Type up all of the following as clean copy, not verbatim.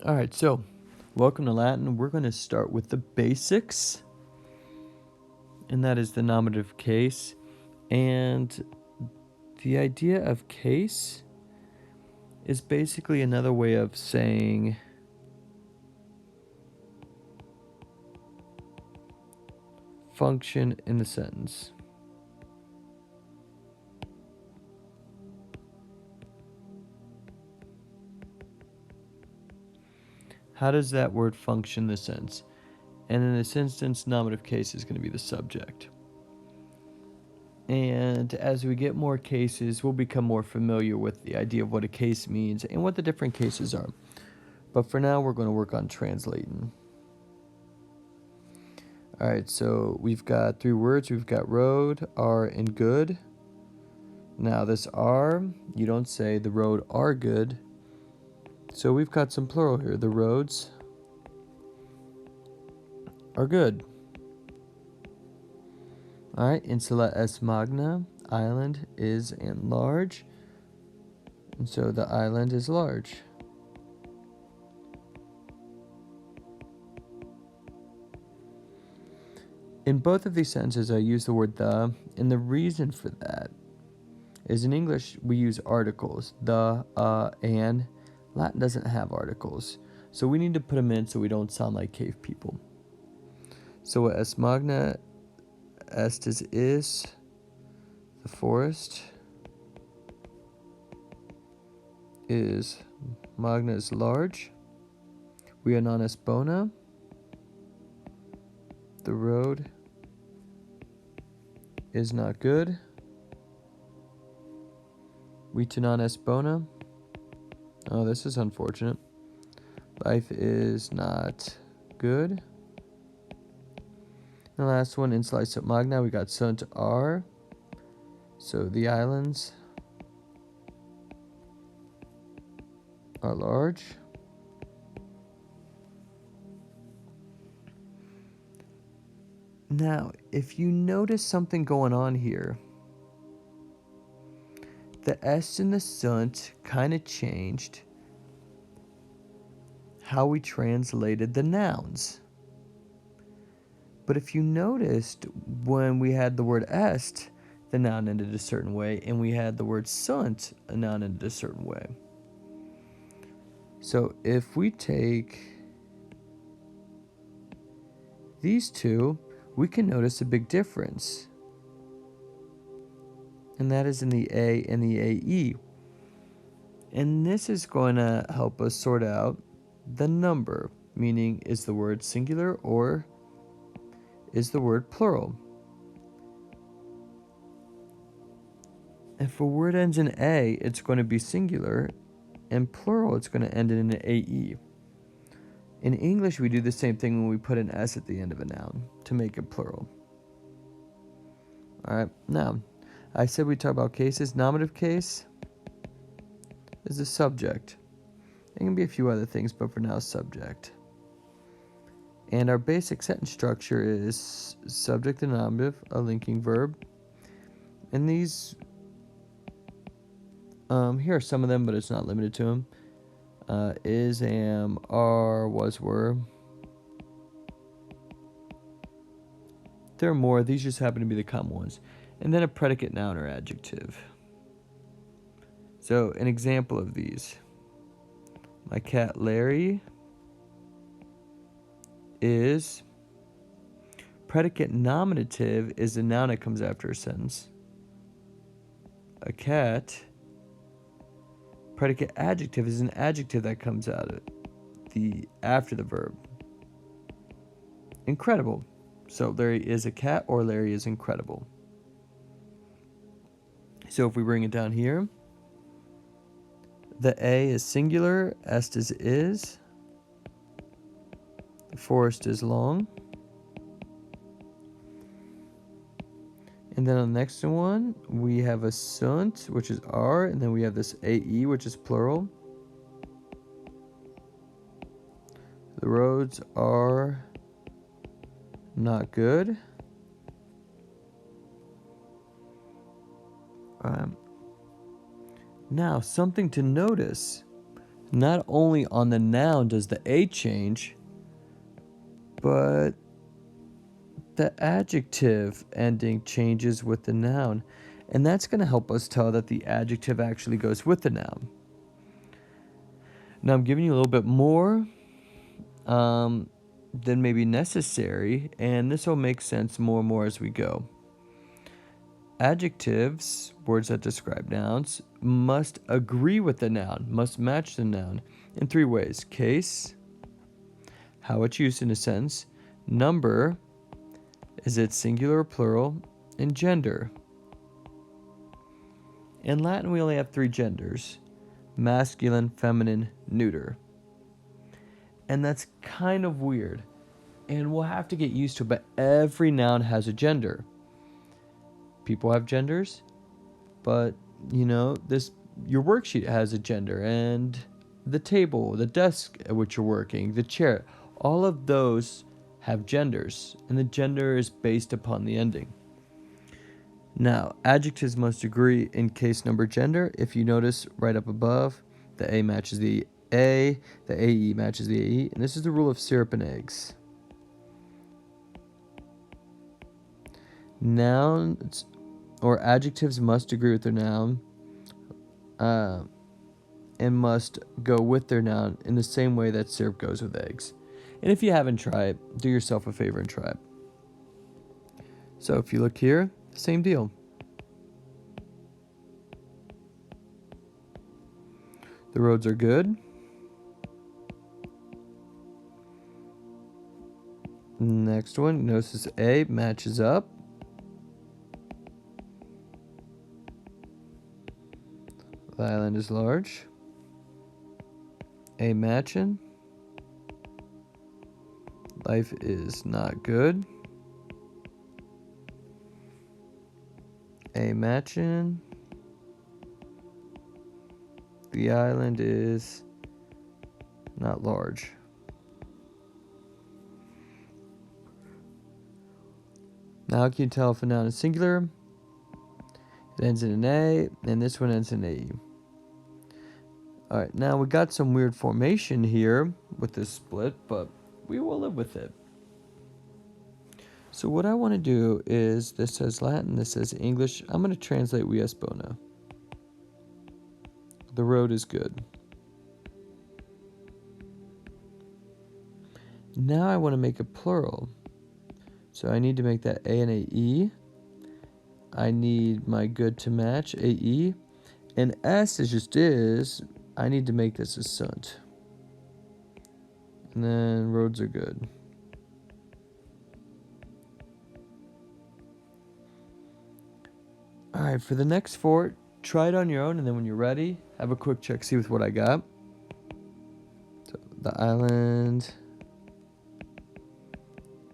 All right, so welcome to Latin. We're going to start with the basics, and that is the nominative case. And the idea of case is basically another way of saying function in the sentence. How does that word function in the sentence? And in this instance, nominative case is going to be the subject. And as we get more cases, we'll become more familiar with the idea of what a case means and what the different cases are. But for now, we're going to work on translating. All right, so we've got three words. We've got road, are, and good. Now this are, you don't say the road are good. So we've got some plural here. The roads are good. All right, insula est magna, island is and large. And so the island is large. In both of these sentences, I use the word the, and the reason for that is in English, we use articles, the, and. Latin doesn't have articles, so we need to put them in so we don't sound like cave people. So est magna, est is the forest, is magna is large, I.a non est bona, the road is not good, vita non est bona, oh, this is unfortunate, life is not good. And the last one, insula est magna, we got sunt are, so the islands are large. Now, if you notice something going on here, the est and the sunt kind of changed how we translated the nouns. But if you noticed, when we had the word est, the noun ended a certain way, and we had the word sunt, a noun ended a certain way. So if we take these two, we can notice a big difference. And that is in the A and the AE. And this is going to help us sort out the number, meaning is the word singular or is the word plural. If a word ends in A, it's going to be singular, and plural, it's going to end in an AE. In English, we do the same thing when we put an S at the end of a noun to make it plural. All right, now, I said we talk about cases. Nominative case is the subject. It can be a few other things, but for now, subject. And our basic sentence structure is subject and nominative, a linking verb. And these, here are some of them, but it's not limited to them. Is, am, are, was, were. There are more. These just happen to be the common ones. And then a predicate noun or adjective. So an example of these. My cat Larry is. Predicate nominative is the noun that comes after a sentence. A cat. Predicate adjective is an adjective that comes out of after the verb. Incredible. So Larry is a cat or Larry is incredible. So if we bring it down here, the A is singular, est is. The forest is long. And then on the next one, we have a sunt, which is are, and then we have this AE, which is plural. The roads are not good. Now, something to notice. Not only on the noun does the A change, but the adjective ending changes with the noun. And that's going to help us tell that the adjective actually goes with the noun. Now I'm giving you a little bit more than maybe necessary, and this will make sense more and more as we go. Adjectives, words that describe nouns, must agree with the noun, must match the noun in three ways: case, how it's used in a sentence; number, is it singular or plural; and gender. In Latin, we only have three genders: masculine, feminine, neuter. And that's kind of weird, and we'll have to get used to it, but every noun has a gender. People have genders, but your worksheet has a gender, and the table, the desk at which you're working, the chair, all of those have genders, and the gender is based upon the ending. Now, adjectives must agree in case, number, gender. If you notice right up above, the A matches the A, the AE matches the AE, and this is the rule of syrup and eggs. Nouns or adjectives must agree with their noun and must go with their noun in the same way that syrup goes with eggs. And if you haven't tried, do yourself a favor and try it. So if you look here, same deal. The roads are good. Next one, notice this A matches up. The island is large. A matching. Life is not good. A matching. The island is not large. Now, how can you tell if a noun is singular? It ends in an A, and this one ends in an AE. Alright, now we got some weird formation here with this split, but we will live with it. So what I want to do is, this says Latin, this says English. I'm going to translate "we es bona." The road is good. Now I want to make a plural. So I need to make that A and AE. I need my good to match, AE. And S is just is, I need to make this a sunt. And then roads are good. Alright, for the next four, try it on your own, and then when you're ready, have a quick check, see with what I got. So the island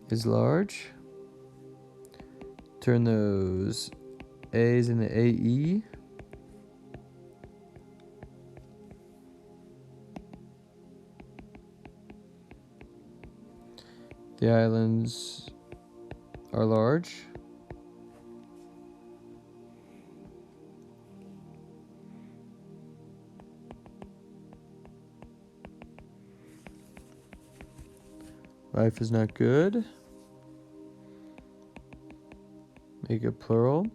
is large. Turn those A's into AE. The islands are large. Life is not good. Make it plural.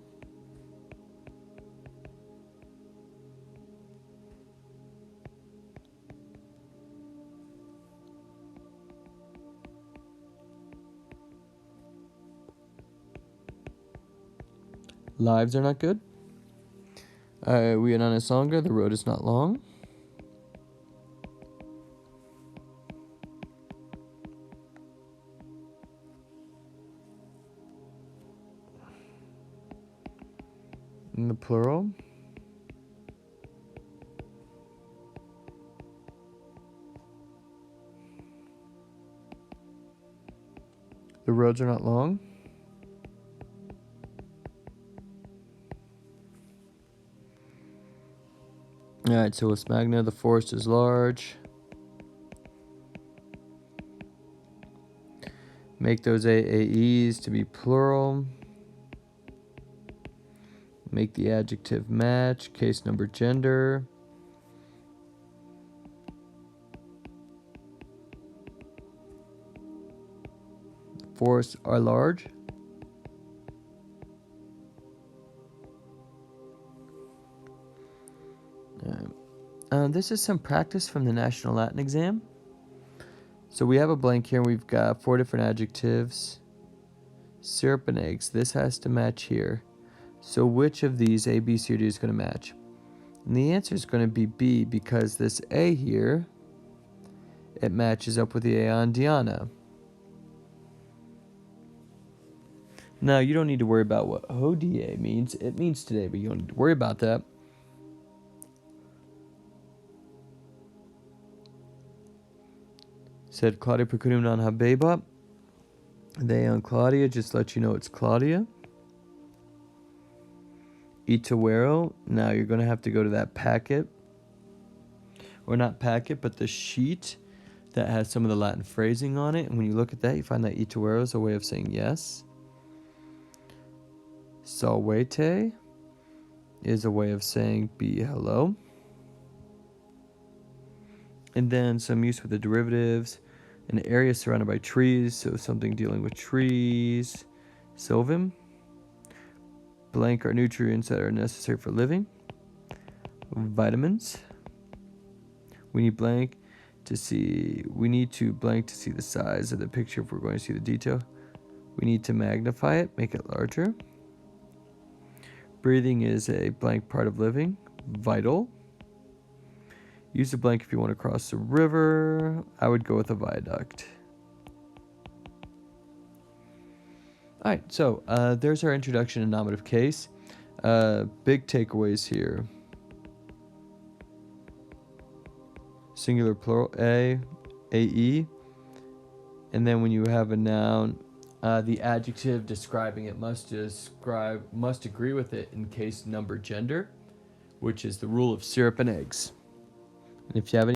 Lives are not good. We are not as longer. The road is not long. In the plural. The roads are not long. Alright, so with Magna, the forest is large. Make those AAEs to be plural. Make the adjective match, case, number, gender. forests are large. This is some practice from the National Latin exam. So we have a blank here. We've got 4 different adjectives. Syrup and eggs. This has to match here. So which of these, A, B, C, or D, is going to match? And the answer is going to be B, because this A here, it matches up with the A on Diana. Now, you don't need to worry about what hodie means. It means today, but you don't need to worry about that. Said Claudia Precunium non habeba. They on Claudia, just let you know it's Claudia. Itawero, now you're going to have to go to that packet. Or not packet, but the sheet that has some of the Latin phrasing on it. And when you look at that, you find that itawero is a way of saying yes. Salwete is a way of saying be hello. And then some use with the derivatives. An area surrounded by trees, so something dealing with trees. Sylvum. Blank are nutrients that are necessary for living. Vitamins. We need blank to see the size of the picture if we're going to see the detail. We need to magnify it, make it larger. Breathing is a blank part of living. Vital. Use a blank if you want to cross the river. I would go with a viaduct. All right, so there's our introduction to nominative case. Big takeaways here. Singular, plural, A-E. And then when you have a noun, the adjective describing it must agree with it in case, number, gender, which is the rule of syrup and eggs. And if you have any